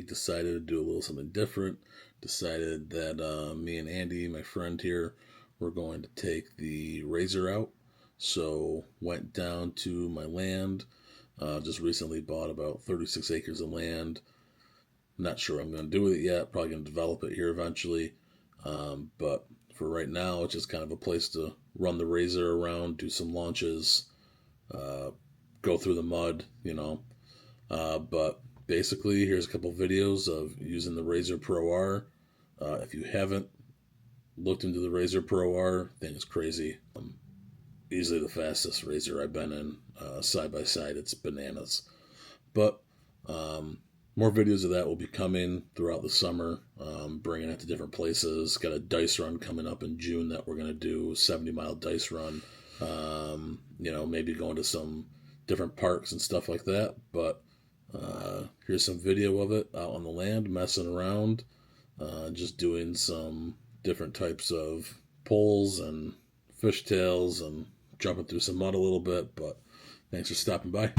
today decided to do a little something different. Decided that me and Andy, my friend here, were going to take the RZR out. So went down to my land. Just recently bought about 36 acres of land. Not sure what I'm going to do with it yet. Probably going to develop it here eventually. But for right now, it's just kind of a place to run the RZR around, do some launches, go through the mud, But basically, here's a couple videos of using the RZR PRO R. If you haven't looked into the RZR PRO R, thing is crazy. Easily the fastest RZR I've been in, side by side. It's bananas. But more videos of that will be coming throughout the summer, bringing it to different places. Got a dice run coming up in June that we're going to do, 70-mile dice run. Maybe going to some different parks and stuff like that. But here's some video of it out on the land, messing around, just doing some different types of pulls and fishtails and jumping through some mud a little bit. But thanks for stopping by.